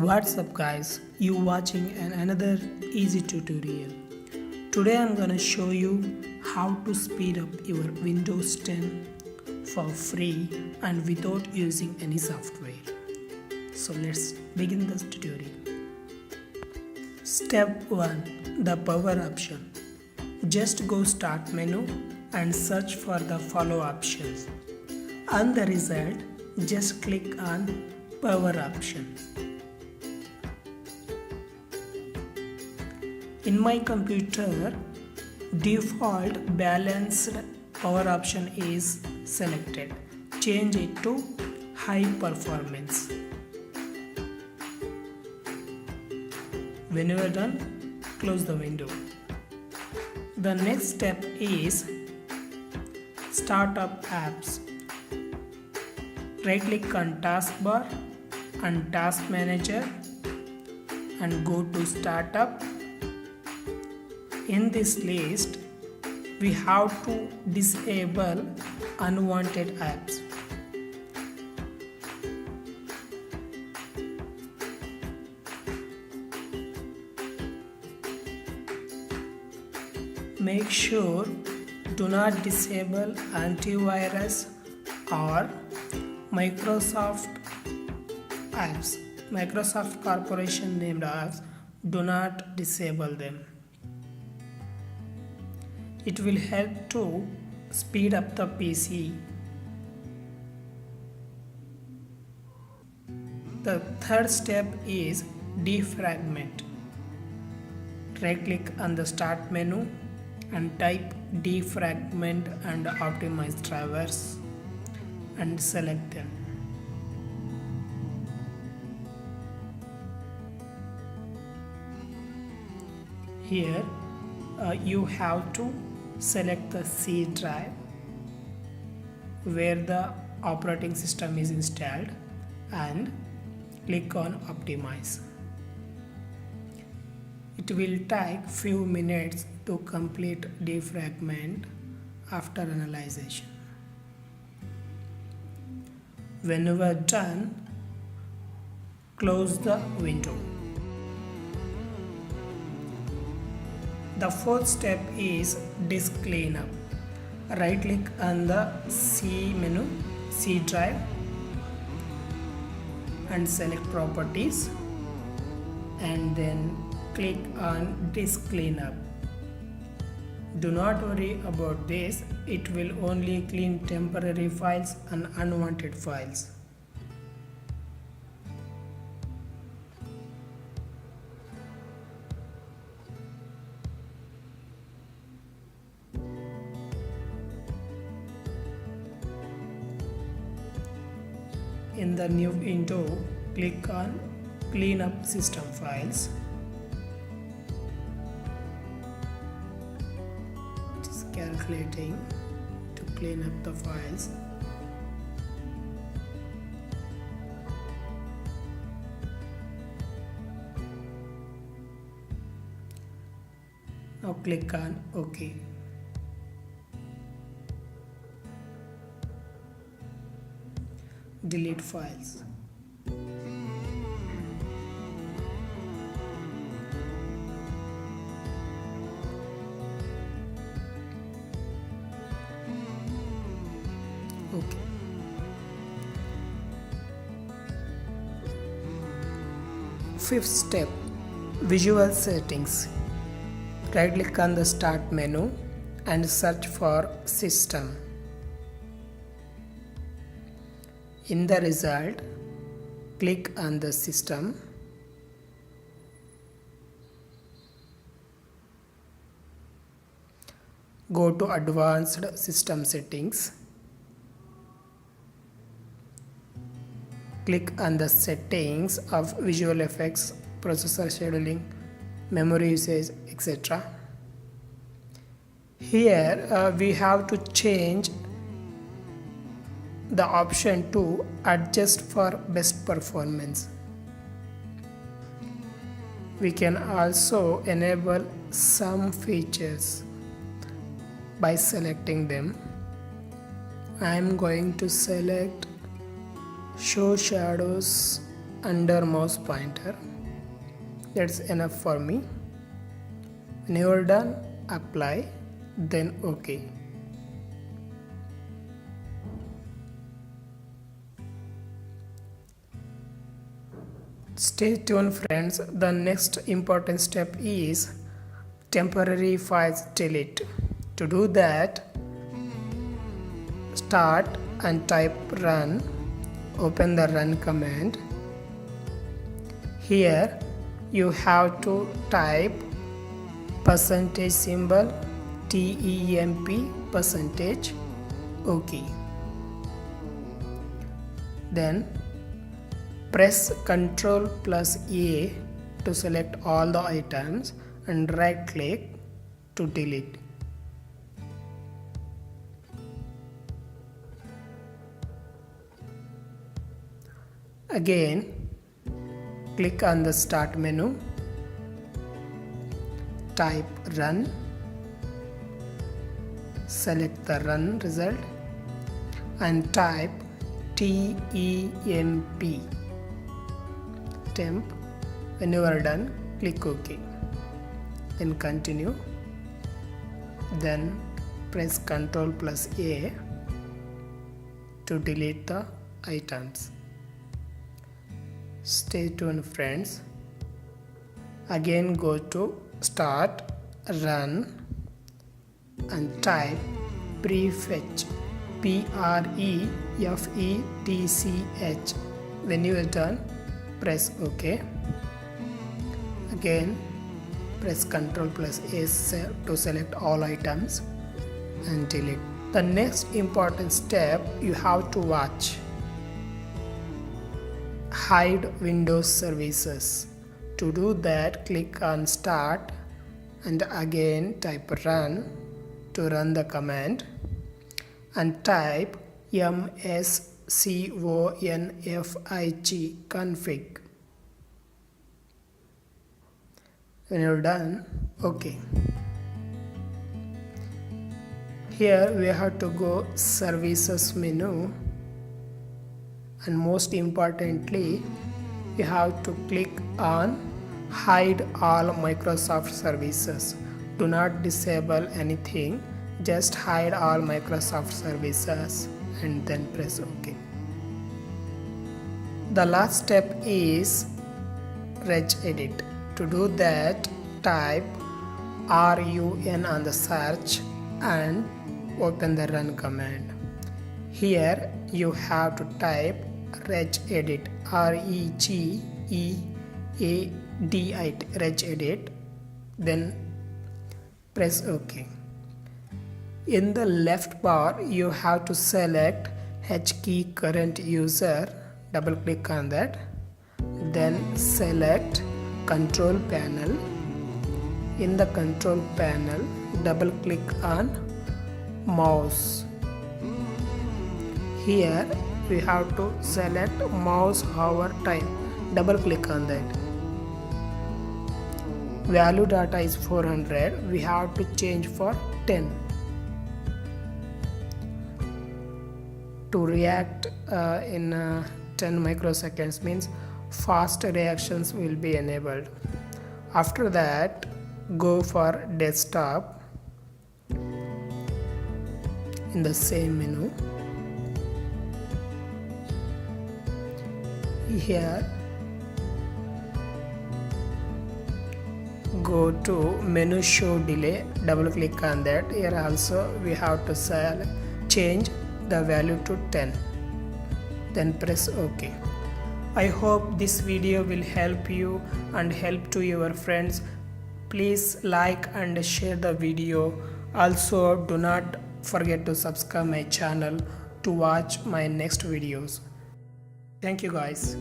What's up guys, you watching another easy tutorial. Today I'm gonna show you how to speed up your Windows 10 for free and without using any software. So let's begin this tutorial. Step 1. The power option. Just go start menu and search for the follow options. On the result, just click on power option. In my computer, default balanced power option is selected. Change it to high performance. When you are done, close the window. The next step is start up apps. Right click on taskbar and task manager and go to startup. In this list, we have to disable unwanted apps. Make sure do not disable antivirus or Microsoft apps. Microsoft Corporation named apps, do not disable them. It will help to speed up the PC. The third step is defragment. Right click on the start menu and type defragment and optimize drivers and select them. Here you have to select the C drive where the operating system is installed and click on optimize. It will take few minutes to complete defragment after analyzation. When you are done, close the window. The fourth step is disk cleanup. Right click on the C menu, C drive and select properties and then click on disk cleanup. Do not worry about this, it will only clean temporary files and unwanted files. In the new window, click on Clean up system files. It is calculating to clean up the files. Now click on OK. Delete files. Okay. Fifth step, visual settings. Right click on the start menu and search for system. In the result, click on the system. Go to advanced system settings. Click on the settings of visual effects, processor scheduling, memory usage, etc. Here we have to change the option to adjust for best performance. We can also enable some features by selecting them. I am going to select show shadows under mouse pointer. That's enough for me. When you are done, apply, then OK. Stay tuned friends, the next important step is temporary files delete. To do that, start and type run, open the run command. Here you have to type percentage symbol temp percentage OK. Then press Ctrl plus A to select all the items and right click to delete. Again, click on the start menu, type run, select the run result and type temp. When you are done, click OK. Then continue. Then press Ctrl plus A to delete the items. Stay tuned friends. Again go to start, run and type prefetch, prefetch. When you are done, press OK. Again press Ctrl plus A to select all items and delete. The next important step you have to watch. Hide Windows services. To do that, click on start and again type run to run the command and type msconfig config. When you're done, OK. Here we have to go services menu and most importantly you have to click on hide all Microsoft services. Do not disable anything, just hide all Microsoft services and then press OK. The last step is regedit. To do that, type run on the search and open the run command. Here you have to type regedit, regedit, then press OK. In the left bar you have to select H key current user, double click on that, then select control panel. In the control panel, double click on mouse. Here we have to select mouse hover time, double click on that. Value data is 400, we have to change for 10. To react in 10 microseconds means fast reactions will be enabled. After that, go for desktop in the same menu. Here go to menu show delay, double click on that. Here also we have to change the value to 10, then press OK. I hope this video will help you and help to your friends. Please like and share the video. Also do not forget to subscribe my channel to watch my next videos. Thank you guys.